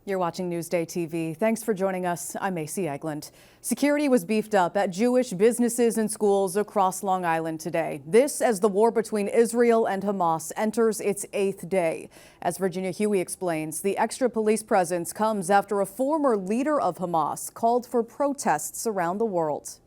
You're watching Newsday TV. Thanks for joining us. I'm Macy Eglund. Security was beefed up at Jewish businesses and schools across Long Island today. This as the war between Israel and Hamas enters its 8th day. As Virginia Huey explains, the extra police presence comes after a former leader of Hamas called for protests around the world.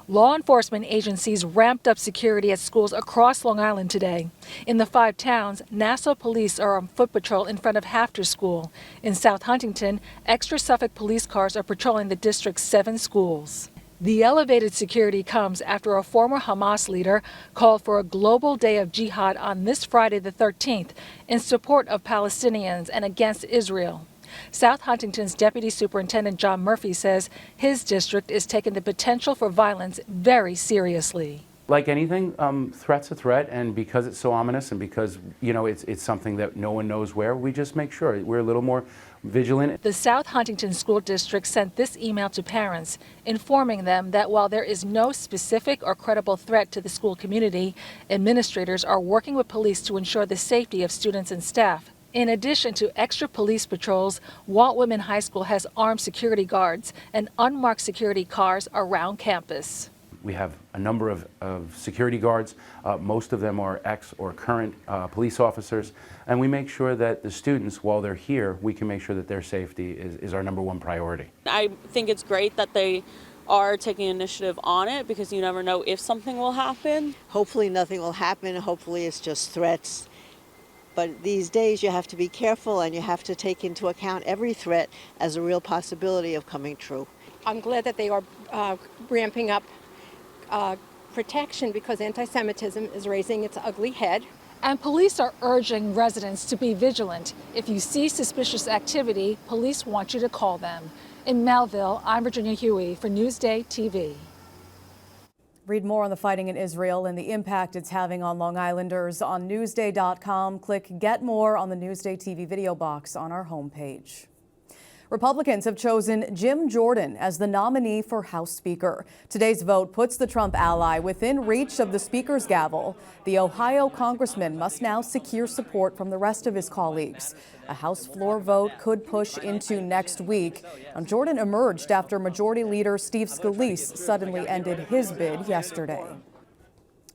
Law enforcement agencies ramped up security at schools across Long Island today. In the 5 towns, Nassau police are on foot patrol in front of Hafter School. In South Huntington, extra Suffolk police cars are patrolling the district's 7 schools. The elevated security comes after a former Hamas leader called for a global day of jihad on this Friday the 13th in support of Palestinians and against Israel. South Huntington's Deputy Superintendent John Murphy says his district is taking the potential for violence very seriously. Like anything, threat's a threat, and because it's so ominous and because, it's something that no one knows where, we just make sure we're a little more vigilant. The South Huntington School District sent this email to parents, informing them that while there is no specific or credible threat to the school community, administrators are working with police to ensure the safety of students and staff. In addition to extra police patrols, Walt Whitman High School has armed security guards and unmarked security cars around campus. We have a number of security guards. Most of them are ex or current police officers. And we make sure that the students, while they're here, we can make sure that their safety is our #1 priority. I think it's great that they are taking initiative on it because you never know if something will happen. Hopefully nothing will happen. Hopefully it's just threats. But these days you have to be careful and you have to take into account every threat as a real possibility of coming true. I'm glad that they are ramping up protection because anti-Semitism is raising its ugly head. And police are urging residents to be vigilant. If you see suspicious activity, police want you to call them. In Melville, I'm Virginia Huey for Newsday TV. Read more on the fighting in Israel and the impact it's having on Long Islanders on Newsday.com. Click Get More on the Newsday TV video box on our homepage. Republicans have chosen Jim Jordan as the nominee for House Speaker. Today's vote puts the Trump ally within reach of the Speaker's gavel. The Ohio congressman must now secure support from the rest of his colleagues. A House floor vote could push into next week. Jordan emerged after Majority Leader Steve Scalise suddenly ended his bid yesterday.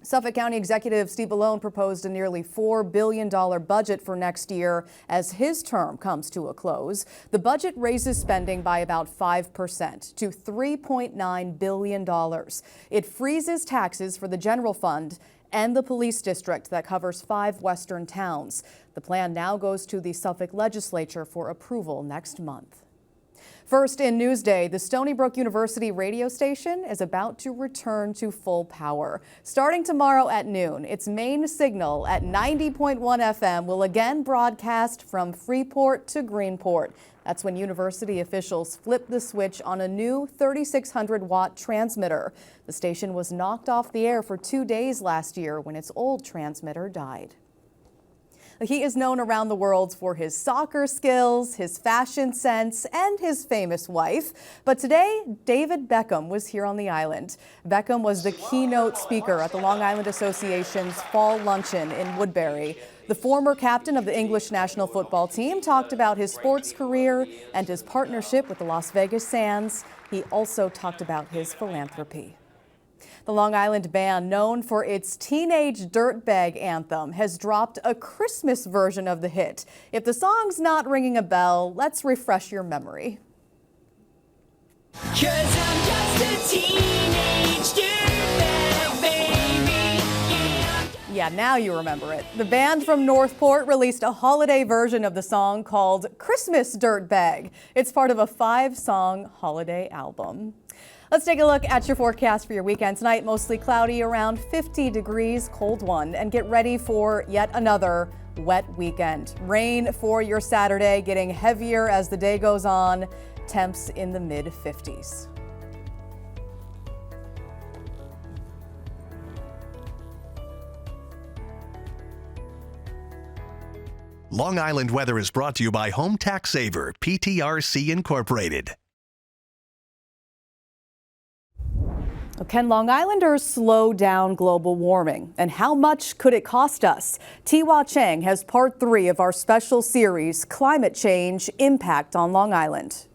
Suffolk County Executive Steve Malone proposed a nearly $4 billion budget for next year as his term comes to a close. The budget raises spending by about 5% to $3.9 billion. It freezes taxes for the general fund and the police district that covers 5 western towns. The plan now goes to the Suffolk legislature for approval next month. First in Newsday, the Stony Brook University radio station is about to return to full power. Starting tomorrow at noon, its main signal at 90.1 FM will again broadcast from Freeport to Greenport. That's when university officials flipped the switch on a new 3,600-watt transmitter. The station was knocked off the air for 2 days last year when its old transmitter died. He is known around the world for his soccer skills, his fashion sense, and his famous wife. But today, David Beckham was here on the island. Beckham was the keynote speaker at the Long Island Association's Fall Luncheon in Woodbury. The former captain of the English national football team talked about his sports career and his partnership with the Las Vegas Sands. He also talked about his philanthropy. The Long Island band, known for its teenage dirtbag anthem, has dropped a Christmas version of the hit. If the song's not ringing a bell, let's refresh your memory. 'Cause I'm just a teenage dirtbag, baby. Yeah, now you remember it. The band from Northport released a holiday version of the song called Christmas Dirtbag. It's part of a 5-song holiday album. Let's take a look at your forecast for your weekend tonight. Mostly cloudy, around 50 degrees, cold one, and get ready for yet another wet weekend. Rain for your Saturday, getting heavier as the day goes on. Temps in the mid-50s. Long Island weather is brought to you by Home Tax Saver, PTRC Incorporated. Can Long Islanders slow down global warming? And how much could it cost us? Tiwa Chang has part 3 of our special series, Climate Change: Impact on Long Island.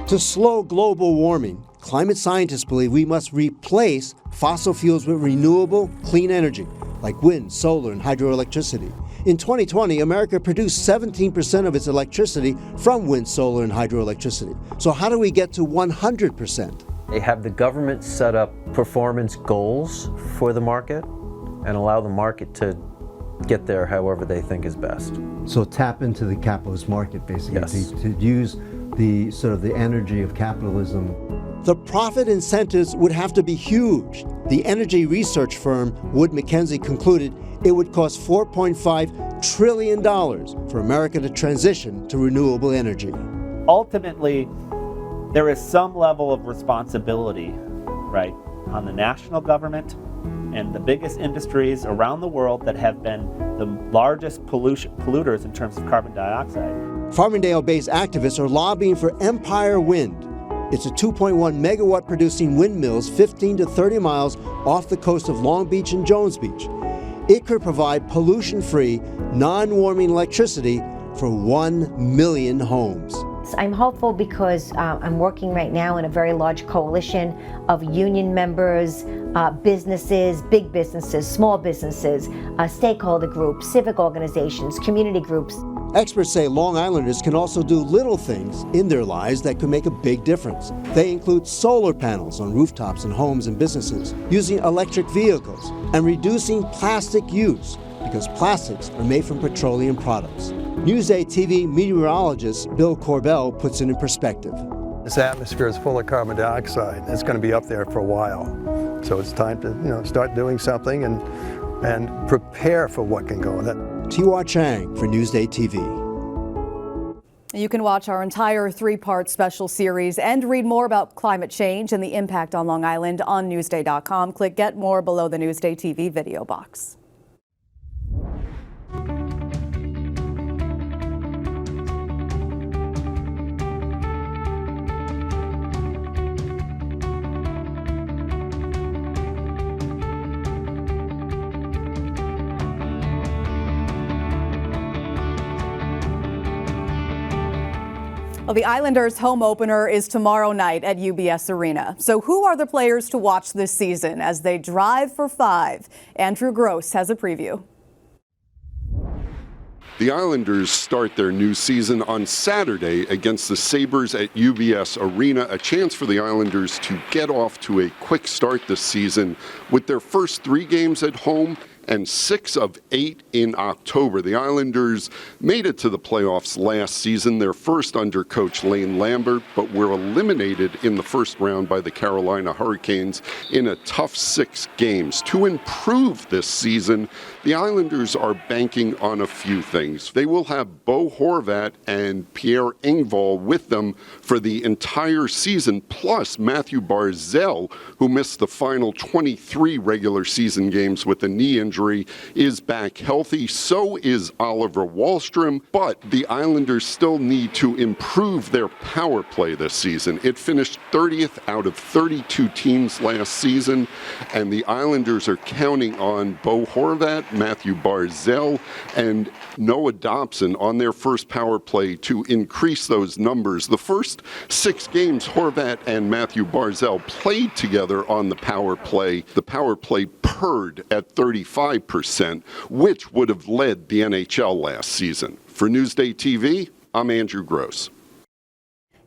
To slow global warming, climate scientists believe we must replace fossil fuels with renewable, clean energy, like wind, solar, and hydroelectricity. In 2020, America produced 17% of its electricity from wind, solar, and hydroelectricity. So how do we get to 100%? They have the government set up performance goals for the market and allow the market to get there however they think is best. So tap into the capitalist market, basically, Yes. to use the sort of the energy of capitalism. The profit incentives would have to be huge. The energy research firm Wood Mackenzie concluded it would cost $4.5 trillion for America to transition to renewable energy. Ultimately, there is some level of responsibility, right, on the national government and the biggest industries around the world that have been the largest polluters in terms of carbon dioxide. Farmingdale-based activists are lobbying for Empire Wind. It's a 2.1 megawatt producing windmills 15 to 30 miles off the coast of Long Beach and Jones Beach. It could provide pollution-free, non-warming electricity for 1 million homes. I'm hopeful because I'm working right now in a very large coalition of union members, businesses, big businesses, small businesses, stakeholder groups, civic organizations, community groups. Experts say Long Islanders can also do little things in their lives that could make a big difference. They include solar panels on rooftops in homes and businesses, using electric vehicles, and reducing plastic use, because plastics are made from petroleum products. NewsdayTV meteorologist Bill Corbell puts it in perspective. This atmosphere is full of carbon dioxide. It's going to be up there for a while. So it's time to start doing something and prepare for what can go in it. Tiwa Chang for NewsdayTV. You can watch our entire 3-part special series and read more about climate change and the impact on Long Island on Newsday.com. Click Get More below the Newsday TV video box. Well, the Islanders' home opener is tomorrow night at UBS Arena. So who are the players to watch this season as they drive for 5? Andrew Gross has a preview. The Islanders start their new season on Saturday against the Sabres at UBS Arena, a chance for the Islanders to get off to a quick start this season with their first 3 games at home and 6 of 8 in October. The Islanders made it to the playoffs last season, their first under coach Lane Lambert, but were eliminated in the first round by the Carolina Hurricanes in a tough 6 games. To improve this season, the Islanders are banking on a few things. They will have Bo Horvat and Pierre Engvall with them for the entire season, plus Matthew Barzal, who missed the final 23 regular season games with a knee injury, is back healthy. So is Oliver Wahlstrom, but the Islanders still need to improve their power play this season. It finished 30th out of 32 teams last season, and the Islanders are counting on Bo Horvat, Matthew Barzal, and Noah Dobson on their first power play to increase those numbers. The first 6 games Horvat and Matthew Barzal played together on the power play purred at 35%, which would have led the NHL last season. For Newsday TV, I'm Andrew Gross.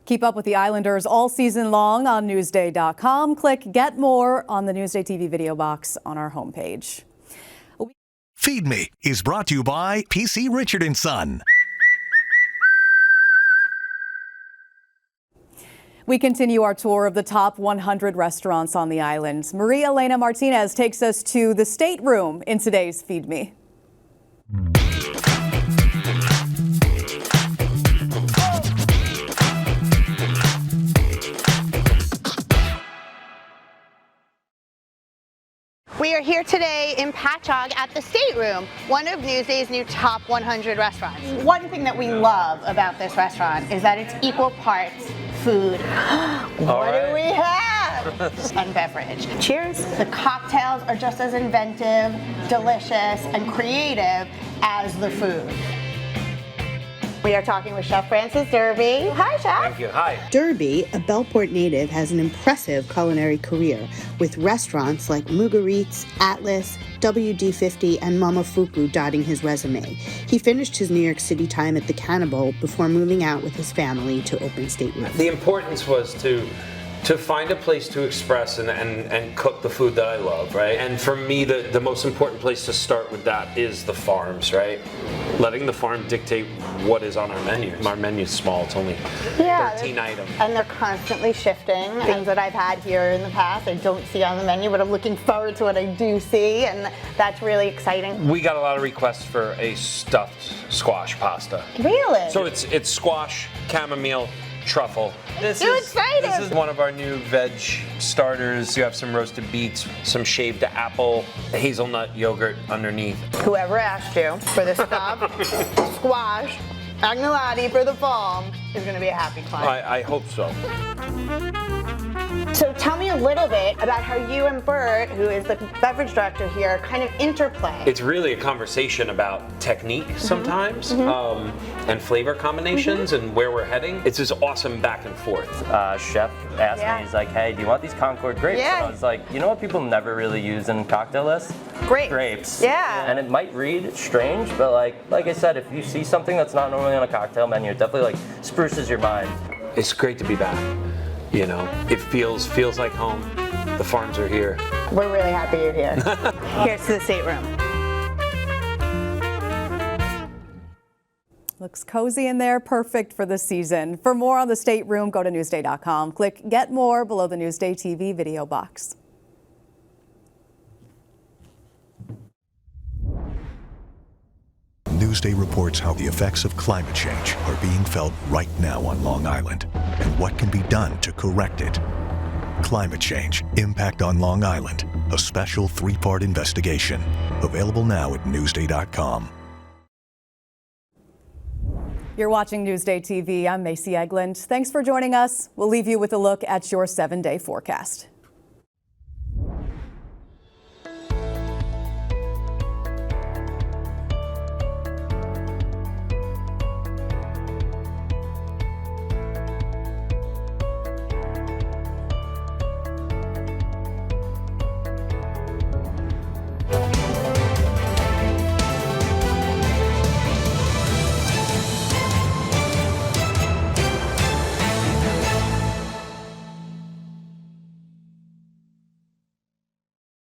Keep up with the Islanders all season long on Newsday.com. Click Get More on the Newsday TV video box on our homepage. Feed Me is brought to you by PC Richard & Son. We continue our tour of the top 100 restaurants on the island. Maria Elena Martinez takes us to the stateroom in today's Feed Me. We We are here today in Patchogue at the Stateroom, one of Newsday's new top 100 restaurants. One thing that we love about this restaurant is that it's equal parts food. What do we have? And beverage. Cheers. The cocktails are just as inventive, delicious, and creative as the food. We are talking with Chef Francis Derby. Hi, Chef. Thank you. Hi. Derby, a Bellport native, has an impressive culinary career with restaurants like Mugarit's, Atlas, WD-50, and Momofuku dotting his resume. He finished his New York City time at the Cannibal before moving out with his family to open Stateroom. The importance was to find a place to express and cook the food that I love, right? And for me, the most important place to start with that is the farms, right? Letting the farm dictate what is on our menu. Our menu's small, it's only 13 items. And they're constantly shifting. Things that I've had here in the past I don't see on the menu, but I'm looking forward to what I do see, and that's really exciting. We got a lot of requests for a stuffed squash pasta. Really? So it's squash, chamomile, truffle. This is one of our new veg starters. You have some roasted beets, some shaved apple, hazelnut yogurt underneath. Whoever asked you for this stuff, squash, agnolotti for the fall, is going to be a happy client. I hope so. So tell me a little bit about how you and Bert, who is the beverage director here, kind of interplay. It's really a conversation about technique sometimes, and flavor combinations and where we're heading. It's this awesome back and forth. Chef asked me, he's like, hey, do you want these Concord grapes? Yeah. And I was like, you know what people never really use in cocktail lists? Grapes. Yeah. And it might read strange, but like I said, if you see something that's not normally on a cocktail menu, it definitely like spruces your mind. It's great to be back. You know, it feels like home. The farms are here. We're really happy you're here. Here's to the Stateroom. Looks cozy in there, perfect for the season. For more on the Stateroom, go to Newsday.com. Click Get More below the Newsday TV video box. Newsday reports how the effects of climate change are being felt right now on Long Island and what can be done to correct it. Climate Change, Impact on Long Island, a special 3-part investigation. Available now at Newsday.com. You're watching Newsday TV. I'm Macy Egland. Thanks for joining us. We'll leave you with a look at your 7-day forecast.